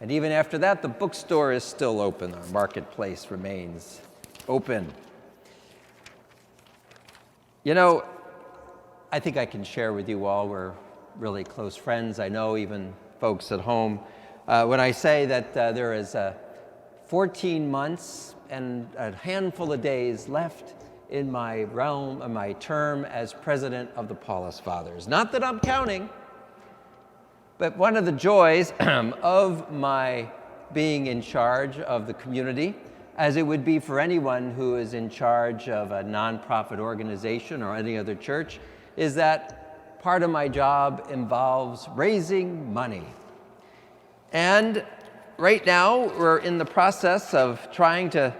And even after that, the bookstore is still open. Our marketplace remains open. You know, I think I can share with you all, we're really close friends. I know even folks at home, when I say that there is 14 months and a handful of days left in my realm of my term as president of the Paulist Fathers. Not that I'm counting, but one of the joys of my being in charge of the community, as it would be for anyone who is in charge of a nonprofit organization or any other church, is that part of my job involves raising money. And right now, we're in the process of trying to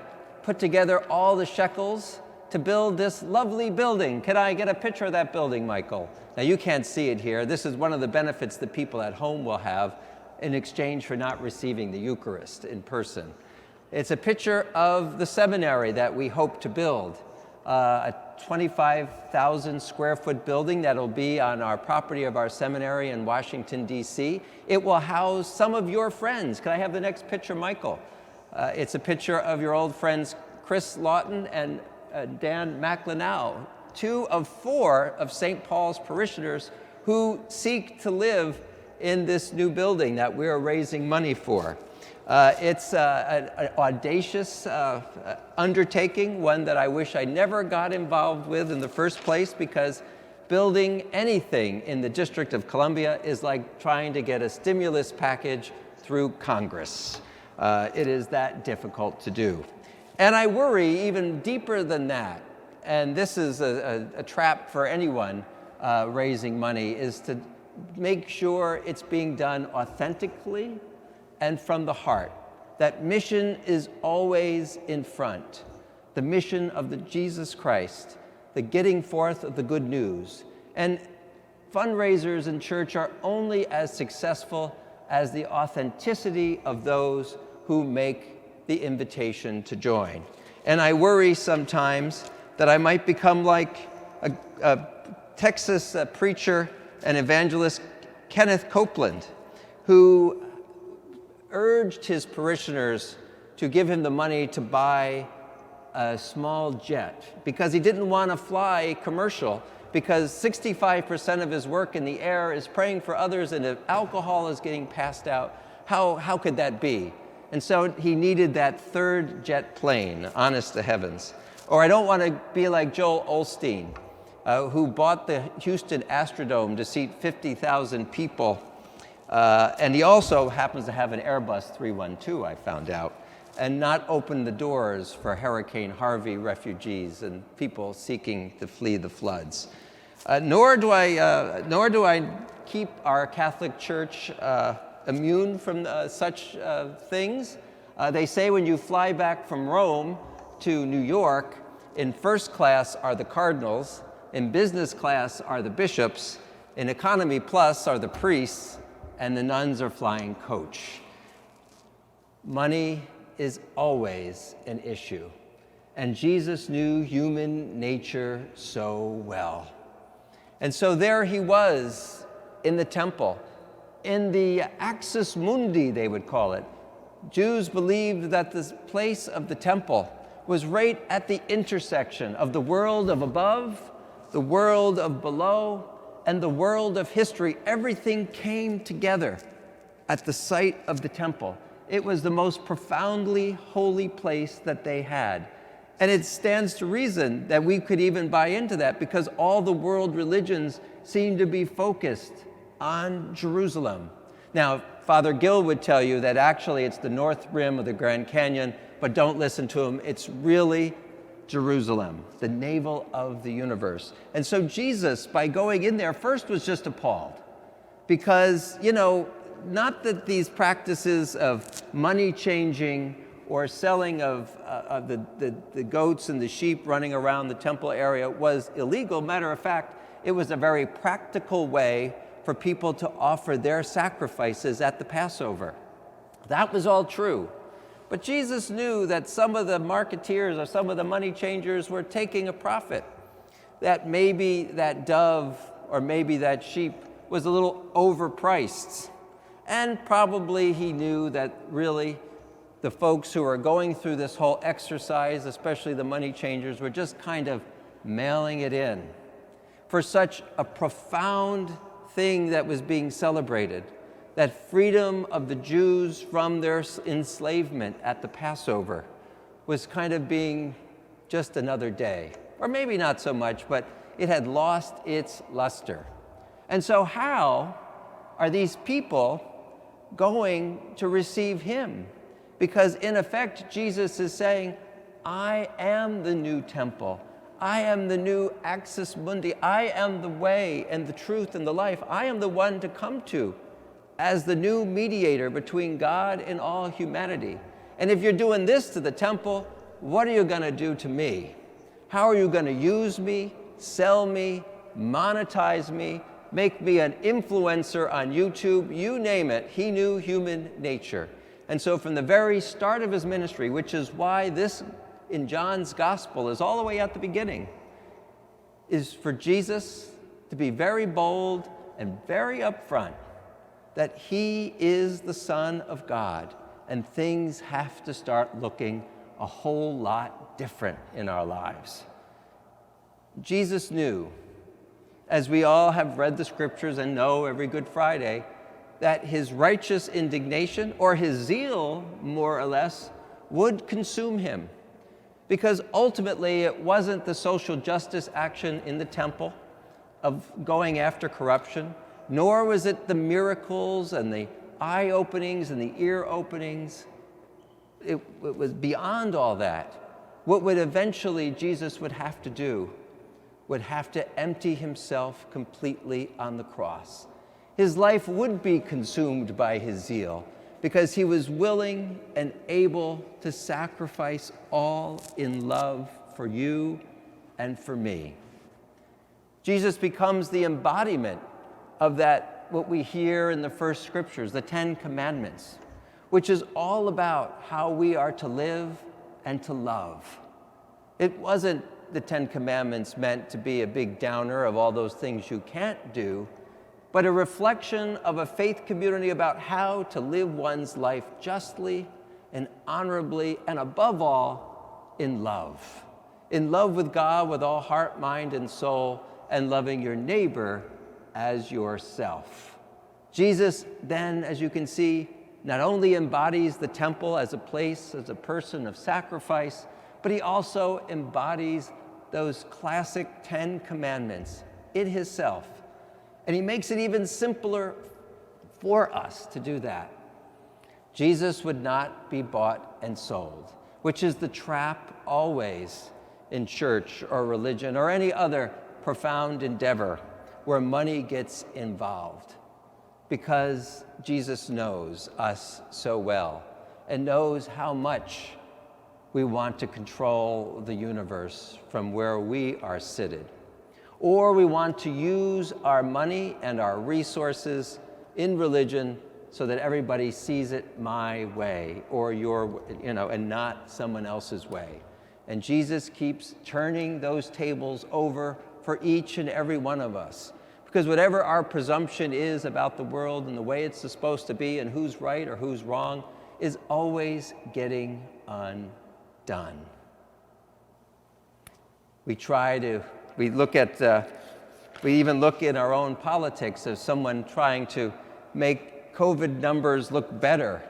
put together all the shekels to build this lovely building. Can I get a picture of that building, Michael? Now, you can't see it here. This is one of the benefits that people at home will have in exchange for not receiving the Eucharist in person. It's a picture of the seminary that we hope to build, a 25,000 square foot building that'll be on our property of our seminary in Washington, D.C. It will house some of your friends. Can I have the next picture, Michael? It's a picture of your old friends, Chris Lawton and Dan McLenau, 2 of 4 of St. Paul's parishioners who seek to live in this new building that we're raising money for. It's an audacious undertaking, one that I wish I never got involved with in the first place, because building anything in the District of Columbia is like trying to get a stimulus package through Congress. It is that difficult to do. And I worry even deeper than that, and this is a trap for anyone raising money, is to make sure it's being done authentically and from the heart. That mission is always in front. The mission of the Jesus Christ, the getting forth of the good news. And fundraisers in church are only as successful as the authenticity of those who make the invitation to join. And I worry sometimes that I might become like a Texas preacher and evangelist, Kenneth Copeland, who urged his parishioners to give him the money to buy a small jet because he didn't want to fly commercial, because 65% of his work in the air is praying for others, and if alcohol is getting passed out, how could that be? And so he needed that third jet plane, honest to heavens. Or I don't want to be like Joel Osteen, who bought the Houston Astrodome to seat 50,000 people. And he also happens to have an Airbus 312, I found out, and not open the doors for Hurricane Harvey refugees and people seeking to flee the floods. Nor do I keep our Catholic Church immune from such things. They say when you fly back from Rome to New York, in first class are the cardinals, in business class are the bishops, in economy plus are the priests, and the nuns are flying coach. Money is always an issue, and Jesus knew human nature so well. And so there he was in the temple, in the axis mundi, they would call it. Jews believed that this place of the temple was right at the intersection of the world of above, the world of below, and the world of history. Everything came together at the site of the temple. It was the most profoundly holy place that they had. And it stands to reason that we could even buy into that, because all the world religions seem to be focused on Jerusalem. Now, Father Gill would tell you that actually it's the north rim of the Grand Canyon, but don't listen to him. It's really Jerusalem, the navel of the universe. And so Jesus, by going in there, first was just appalled, because, not that these practices of money changing or selling of the goats and the sheep running around the temple area was illegal. Matter of fact, it was a very practical way for people to offer their sacrifices at the Passover. That was all true. But Jesus knew that some of the marketeers or some of the money changers were taking a profit, that maybe that dove or maybe that sheep was a little overpriced. And probably he knew that really the folks who are going through this whole exercise, especially the money changers, were just kind of mailing it in for such a profound thing that was being celebrated, that freedom of the Jews from their enslavement at the Passover was kind of being just another day. Or maybe not so much, but it had lost its luster. And so how are these people going to receive him? Because in effect, Jesus is saying, I am the new temple. I am the new axis mundi. I am the way and the truth and the life. I am the one to come to as the new mediator between God and all humanity. And if you're doing this to the temple, what are you going to do to me? How are you going to use me, sell me, monetize me, make me an influencer on YouTube? You name it. He knew human nature. And so from the very start of his ministry, which is why this in John's gospel is all the way at the beginning, is for Jesus to be very bold and very upfront that he is the Son of God, and things have to start looking a whole lot different in our lives. Jesus knew, as we all have read the scriptures and know every Good Friday, that his righteous indignation, or his zeal, more or less, would consume him. Because ultimately, it wasn't the social justice action in the temple of going after corruption, nor was it the miracles and the eye openings and the ear openings. It was beyond all that. What would eventually Jesus would have to do would have to empty himself completely on the cross. His life would be consumed by his zeal because he was willing and able to sacrifice all in love for you and for me. Jesus becomes the embodiment of that, what we hear in the first scriptures, the 10 Commandments, which is all about how we are to live and to love. It wasn't the 10 Commandments meant to be a big downer of all those things you can't do, but a reflection of a faith community about how to live one's life justly and honorably, and above all, in love. In love with God with all heart, mind, and soul, and loving your neighbor as yourself. Jesus then, as you can see, not only embodies the temple as a place, as a person of sacrifice, but he also embodies those classic 10 Commandments in himself. And he makes it even simpler for us to do that. Jesus would not be bought and sold, which is the trap always in church or religion or any other profound endeavor where money gets involved. Because Jesus knows us so well and knows how much we want to control the universe from where we are seated. Or we want to use our money and our resources in religion so that everybody sees it my way or your, and not someone else's way. And Jesus keeps turning those tables over for each and every one of us. Because whatever our presumption is about the world and the way it's supposed to be and who's right or who's wrong is always getting undone. We even look in our own politics as someone trying to make COVID numbers look better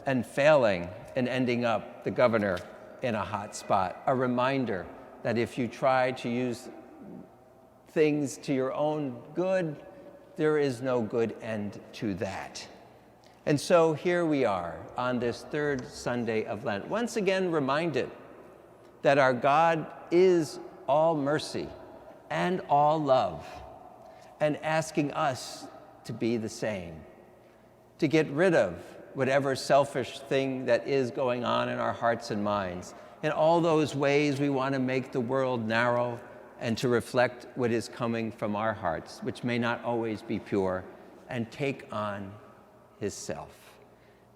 and failing and ending up the governor in a hot spot. A reminder that if you try to use things to your own good, there is no good end to that. And so here we are on this third Sunday of Lent, once again reminded that our God is all mercy and all love, and asking us to be the same, to get rid of whatever selfish thing that is going on in our hearts and minds, in all those ways we want to make the world narrow and to reflect what is coming from our hearts, which may not always be pure, and take on his self,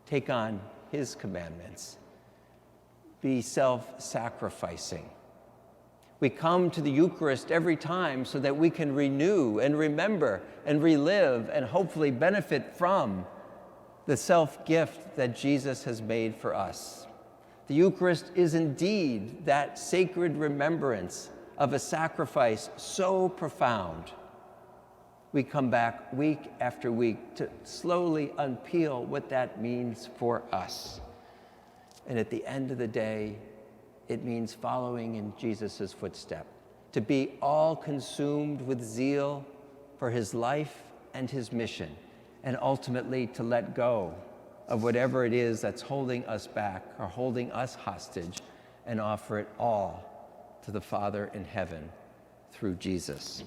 take on his commandments, be self-sacrificing. We come to the Eucharist every time so that we can renew and remember and relive and hopefully benefit from the self-gift that Jesus has made for us. The Eucharist is indeed that sacred remembrance of a sacrifice so profound. We come back week after week to slowly unpeel what that means for us. And at the end of the day, it means following in Jesus' footsteps, to be all consumed with zeal for his life and his mission, and ultimately to let go of whatever it is that's holding us back or holding us hostage, and offer it all to the Father in heaven through Jesus.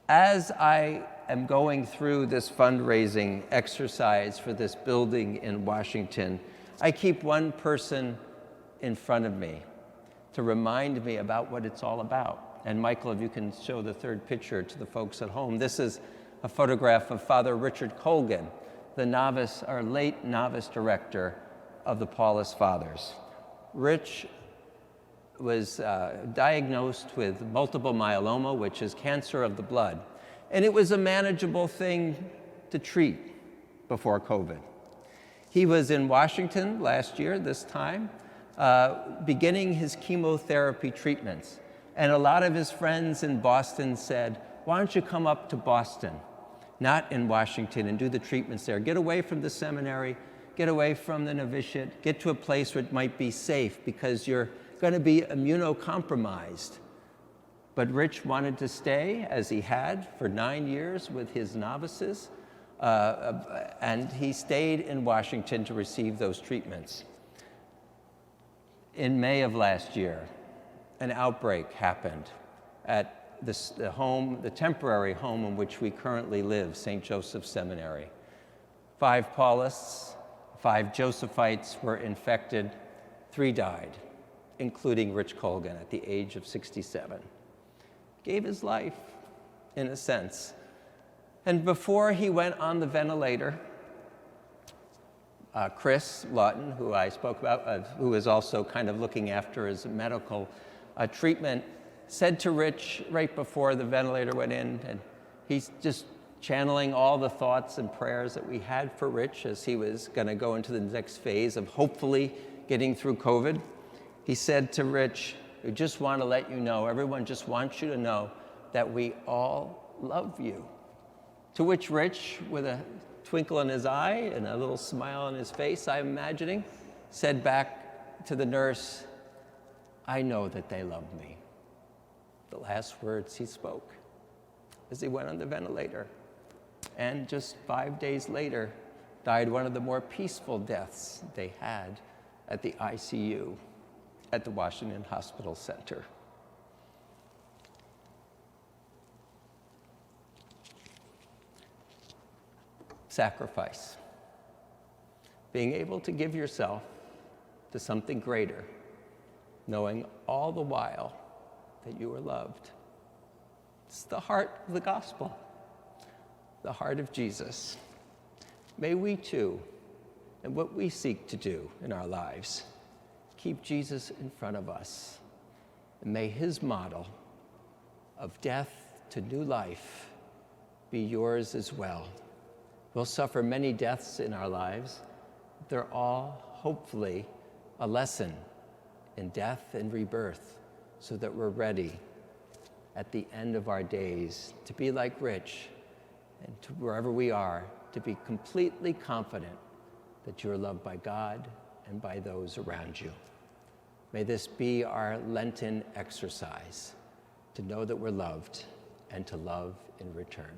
As I am going through this fundraising exercise for this building in Washington, I keep one person in front of me to remind me about what it's all about. And Michael, if you can show the third picture to the folks at home. This is a photograph of Father Richard Colgan, the novice, or late novice director of the Paulist Fathers. Rich was diagnosed with multiple myeloma, which is cancer of the blood. And it was a manageable thing to treat before COVID. He was in Washington last year, this time, beginning his chemotherapy treatments. And a lot of his friends in Boston said, why don't you come up to Boston, not in Washington, and do the treatments there. Get away from the seminary, get away from the novitiate, get to a place where it might be safe because you're going to be immunocompromised. But Rich wanted to stay, as he had for 9 years with his novices, and he stayed in Washington to receive those treatments. In May of last year, an outbreak happened at the temporary home in which we currently live, St. Joseph's Seminary. 5 Paulists, 5 Josephites were infected, 3 died, including Rich Colgan at the age of 67. Gave his life, in a sense. And before he went on the ventilator, Chris Lawton, who I spoke about, who is also kind of looking after his medical treatment, said to Rich right before the ventilator went in, and he's just channeling all the thoughts and prayers that we had for Rich as he was going to go into the next phase of hopefully getting through COVID. He said to Rich, we just want to let you know, everyone just wants you to know that we all love you. To which Rich, with a twinkle in his eye and a little smile on his face, I'm imagining, said back to the nurse, I know that they love me. The last words he spoke as he went on the ventilator. And just 5 days later, died one of the more peaceful deaths they had at the ICU at the Washington Hospital Center. Sacrifice. Being able to give yourself to something greater, knowing all the while that you are loved. It's the heart of the gospel, the heart of Jesus. May we too, and what we seek to do in our lives, keep Jesus in front of us. And may his model of death to new life be yours as well. We'll suffer many deaths in our lives. They're all, hopefully, a lesson in death and rebirth, so that we're ready at the end of our days to be like Rich, and to wherever we are, to be completely confident that you're loved by God and by those around you. May this be our Lenten exercise, to know that we're loved and to love in return.